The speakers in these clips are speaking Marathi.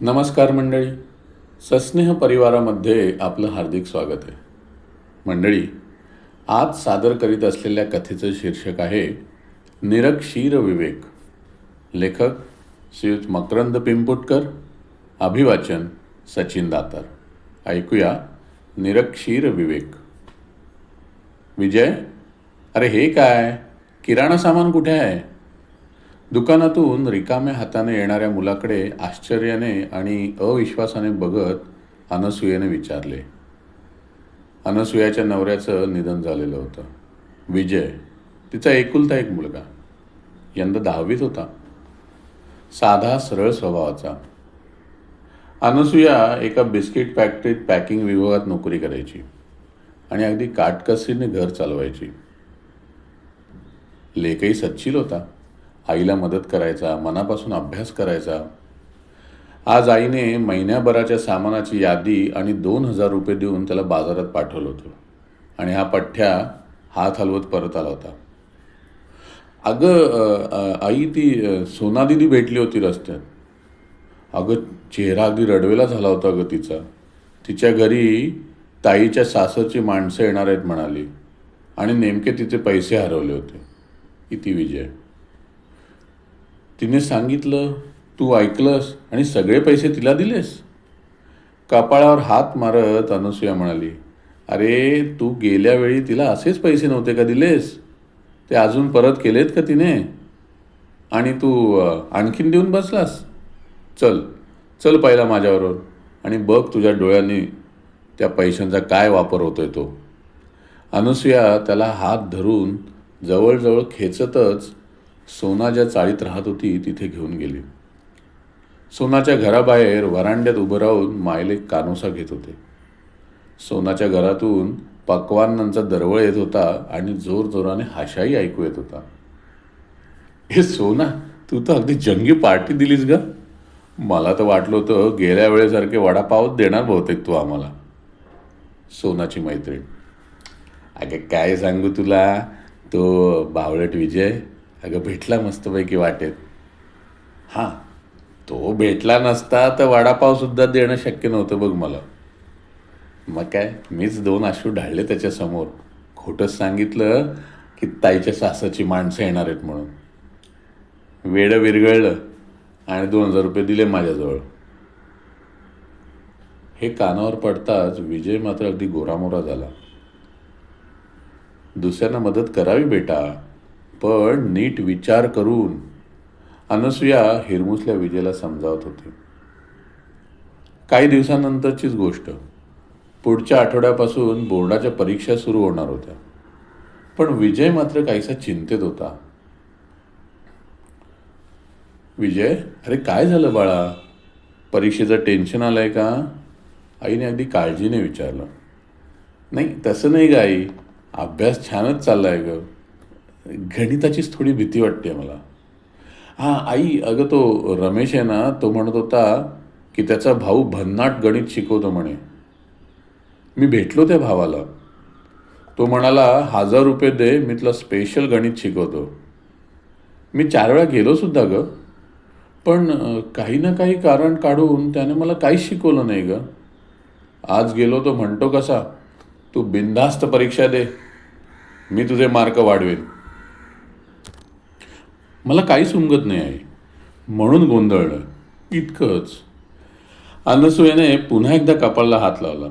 नमस्कार मंडळी. सस्नेह परिवारामध्ये आपलं हार्दिक स्वागत आहे. मंडळी, आज सादर करीत असलेल्या कथेचं शीर्षक आहे निरक्षीर विवेक. लेखक श्रीयुत मकरंद पिंपुटकर, अभिवाचन सचिन दातार. ऐकूया निरक्षीर विवेक. विजय, अरे हे काय, किराणा सामान कुठे आहे? दुकानातून रिकाम्या हाताने येणाऱ्या मुलाकडे आश्चर्याने आणि अविश्वासाने बघत अनसूयेने विचारले. अनसूयाच्या नवऱ्याचं निधन झालेलं होतं. विजय, तिचा एकुलता एक मुलगा, यंदा 10वीत होता. साधा सरळ स्वभावाचा. अनसूया एका बिस्किट फॅक्टरीत पॅकिंग विभागात नोकरी करायची आणि अगदी काटकसरीने घर चालवायची. लेखही सच्चिल होता. आईला मदत करायचा, मनापासून अभ्यास करायचा. आज आईने महिन्याभराच्या सामानाची यादी आणि 2,000 रुपये देऊन त्याला बाजारात पाठवलं होतं आणि हा पठ्ठ्या हात हलवत परत आला होता. अगं आई, ती सोना दिदी भेटली होती रस्त्यात. अगं, चेहरा अगदी रडवेला झाला होता अगं तिचा. तिच्या घरी ताईच्या सासरची माणसं येणार आहेत म्हणाली आणि नेमके तिचे पैसे हरवले होते. किती विजय. तिने सांगितलं, तू ऐकलंस आणि सगळे पैसे तिला दिलेस? कपाळावर हात मारत अनसूया म्हणाली, अरे तू गेल्या वेळी तिला असेच पैसे नव्हते का दिलेस? ते अजून परत केलेत का तिने? आणि तू आणखीन देऊन बसलास? चल चल पहिला माझ्याबरोबर आणि बघ तुझ्या डोळ्यांनी त्या पैशांचा काय वापर होतोय तो. अनसूया त्याला हात धरून जवळजवळ खेचतच सोना ज्या चाळीत राहत होती तिथे घेऊन गेली. सोनाच्या घराबाहेर व्हरांड्यात उभं राहून मायले कानोसा घेत होते. सोनाच्या घरातून पक्वान्नांचा दरवळ येत होता आणि जोरजोराने हाशाही ऐकू येत होता. हे सोना, तू तर अगदी जंगी पार्टी दिलीस ग. मला तर वाटलं होतं गेल्या वेळेसारखे वडापावच देणार बहुतेक तू आम्हाला. सोनाची मैत्रीण, अगं काय सांगू तुला, तो बावळट विजय अगं भेटला मस्तपैकी वाटेत. हां, तो भेटला नसता तर वडापावसुद्धा देणं शक्य नव्हतं बघ मला. मग काय, मीच 2 अश्रू ढाळले त्याच्यासमोर. खोटंच सांगितलं की ताईच्या सासाची माणसं येणार आहेत म्हणून. वेडं विरघळलं आणि 2,000 रुपये दिले माझ्याजवळ. हे कानावर पडताच विजय मात्र अगदी गोरामोरा झाला. दुसऱ्यांना मदत करावी बेटा, पण नीट विचार करून, अनसूया हिरमुसल्या विजयला समजावत होती. काही दिवसानंतरचीच गोष्ट. पुढच्या आठवड्यापासून बोर्डाच्या परीक्षा सुरू होणार होत्या. पण विजय मात्र काहीसा चिंतेत होता. विजय, अरे काय झालं बाळा, परीक्षेचं टेन्शन आलंय का? आईने अगदी काळजीने विचारलं. नाही तसं नाही ग आई, अभ्यास छानच चालला आहे ग. गणिताचीच थोडी भीती वाटते मला. हां आई, अगं तो रमेश आहे ना, तो म्हणत होता की त्याचा भाऊ भन्नाट गणित शिकवतो म्हणे. मी भेटलो त्या भावाला. तो म्हणाला 1,000 रुपये दे, मी तुला स्पेशल गणित शिकवतो. मी 4 वेळा गेलो सुद्धा ग, पण काही ना काही कारण काढून त्याने मला काहीच शिकवलं नाही ग. आज गेलो तो म्हणतो कसा, तू बिनधास्त परीक्षा दे, मी तुझे मार्क वाढवेन. मला काहीच उमगत नाही आहे म्हणून गोंधळलं, इतकंच. अनसूयेने पुन्हा एकदा कपाळाला हात लावला.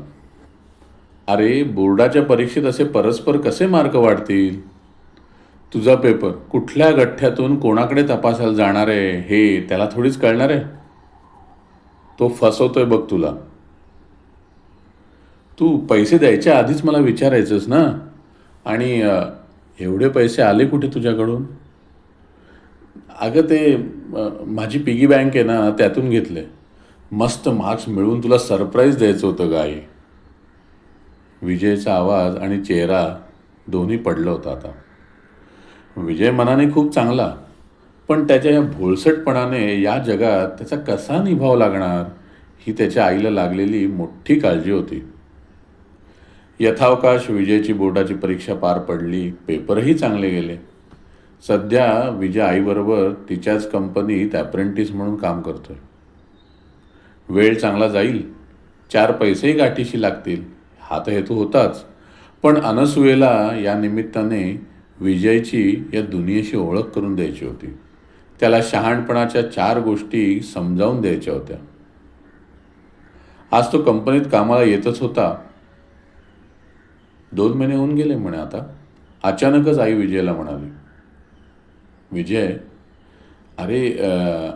अरे बोर्डाच्या परीक्षेत असे परस्पर कसे मार्क वाढतील? तुझा पेपर कुठल्या गठ्ठ्यातून कोणाकडे तपासायला जाणार आहे हे त्याला थोडीच कळणार आहे. तो फसवतोय बघ तुला. तू पैसे द्यायच्या आधीच मला विचारायचंस ना. आणि एवढे पैसे आले कुठे तुझ्याकडून? अगं ते माझी पिगी बँक आहे ना, त्यातून घेतले. मस्त मार्क्स मिळवून तुला सरप्राईज द्यायचं होतं ग आई. विजयचा आवाज आणि चेहरा दोन्ही पडलं होतं आता. विजय मनाने खूप चांगला, पण त्याच्या या भोळसटपणाने या जगात त्याचा कसा निभाव लागणार ही त्याच्या आईला लागलेली मोठी काळजी होती. यथावकाश विजयची बोर्डाची परीक्षा पार पडली. पेपरही चांगले गेले. सध्या विजय आईबरोबर तिच्याच कंपनीत ॲप्रेंटिस म्हणून काम करतोय. वेळ चांगला जाईल, 4 पैसेही गाठीशी लागतील, हा तर हेतू होताच. पण अनसूयेला या निमित्ताने विजयची या दुनियेशी ओळख करून द्यायची होती. त्याला शहाणपणाच्या 4 गोष्टी समजावून द्यायच्या होत्या. आज तो कंपनीत कामाला येतच होता. 2 महिने होऊन गेले म्हणे आता. अचानकच आई विजयला म्हणाली, विजय, अरे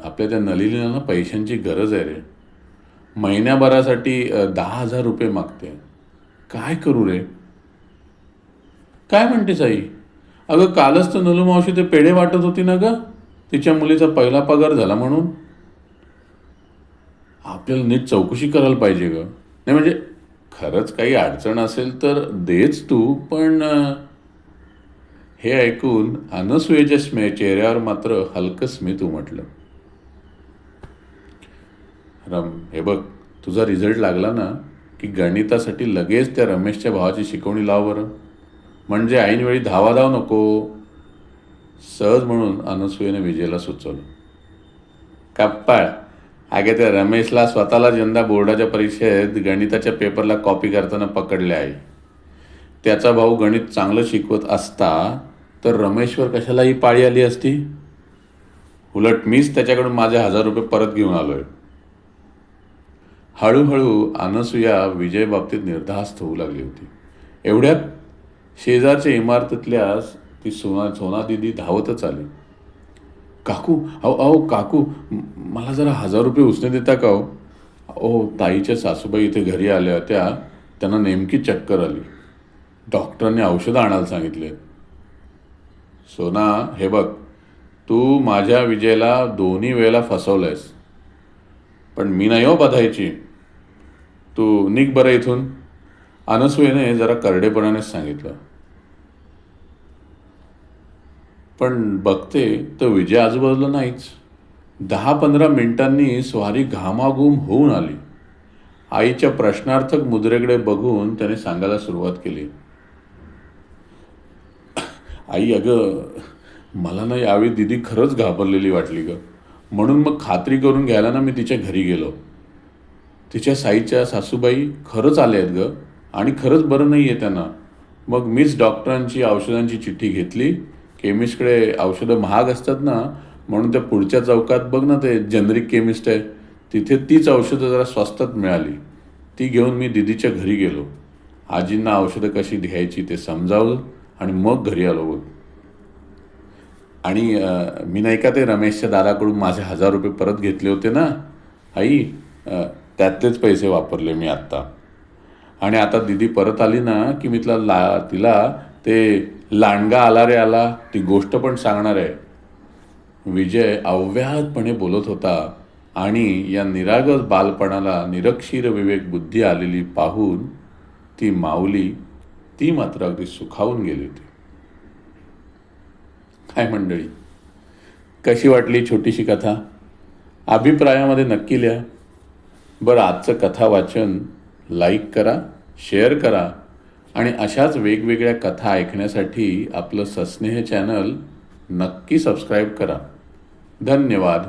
आपल्या त्या नलिनीला ना पैशांची गरज आहे रे. महिन्याभरासाठी 10,000 रुपये मागते. काय करू रे? काय म्हणतेस आई? अगं कालच तर नलू मावशी ते पेढे वाटत होती ना गं, तिच्या मुलीचा पहिला पगार झाला म्हणून. आपल्याला नीट चौकशी करायला पाहिजे गं. नाही म्हणजे खरंच काही अडचण असेल तर देच तू, पण हे ऐकून अनसूयेच्या चेहऱ्यावर मात्र हलकं स्मित उमटलं. हे बघ, तुझा रिझल्ट लागला ना की गणितासाठी लगेच त्या रमेशच्या भावाची शिकवणी लाव बरं. म्हणजे ऐनवेळी धावाधाव नको. सहज म्हणून अनसूयेने विजयला सुचवलं. कप्पाळ, अगे त्या रमेशला स्वतःला यंदा बोर्डाच्या परीक्षेत गणिताच्या पेपरला कॉपी करताना पकडले आहे. त्याचा भाऊ गणित चांगलं शिकवत असता तर रमेशवर कशाला ही पाळी आली असती. उलट मीच त्याच्याकडून माझे 1,000 रुपये परत घेऊन आलोय. हळूहळू अनसूया विजय बाबतीत निर्धास्त होऊ लागली होती. एवढ्यात शेजारच्या इमारतीतल्या ती सोना दिदी धावतच आली. काकू, अहो अहो काकू, मला जरा 1,000 रुपये उसने देता का हो? अहो ताईच्या सासूबाई इथे घरी आल्या होत्या, त्यांना नेमकी चक्कर आली. डॉक्टरांनी औषधं आणायला सांगितले. सोना, हे बघ, तू माझ्या विजयला 2 वेळेला फसवलंयस, पण मी नाही हो बधायची. तू निघ बरं इथून, अनसूयेने जरा करडेपणानेच सांगितलं. पण बघते तर विजय आजूबाजूला नाहीच. 10-15 मिनिटांनी स्वारी घामाघूम होऊन आली. आईच्या प्रश्नार्थक मुद्रेकडे बघून त्याने सांगायला सुरुवात केली. आई, अगं मला ना यावेळी दिदी खरंच घाबरलेली वाटली गं. म्हणून मग खात्री करून घ्यायला ना मी तिच्या घरी गेलो. तिच्या साईच्या सासूबाई खरंच आल्या आहेत गं, आणि खरंच बरं नाही आहे त्यांना. मग मीच डॉक्टरांची औषधांची चिठ्ठी घेतली. केमिस्टकडे औषधं महाग असतात ना, म्हणून त्या पुढच्या चौकात बघ ना, ते जेनरिक केमिस्ट आहे, तिथे तीच औषधं जरा स्वस्तात मिळाली. ती घेऊन मी दिदीच्या घरी गेलो. आजींना औषधं कशी घ्यायची ते समजावलं आणि मग घरी आलो बघ. आणि मी नाही का ते रमेशच्या दादाकडून माझे 1,000 रुपये परत घेतले होते ना आई, त्यातलेच पैसे वापरले मी आत्ता. आणि आता दिदी परत आली ना की मी तिला ते लांडगा आला रे आला ती गोष्ट पण सांगणार आहे. विजय अव्याहतपणे बोलत होता आणि या निरागस बालपणाला निरक्षीर विवेक बुद्धी आलेली पाहून ती माऊली, ती मात्र अगदी सुखावून गेली होती. काय मंडळी, कशी वाटली छोटीशी कथा? अभिप्रायामध्ये नक्की लिहा. बरं, आजचं कथा वाचन लाईक करा, शेअर करा आणि अशाच वेगवेगळ्या कथा ऐकण्यासाठी आपलं सस्नेह चॅनल नक्की सबस्क्राईब करा. धन्यवाद.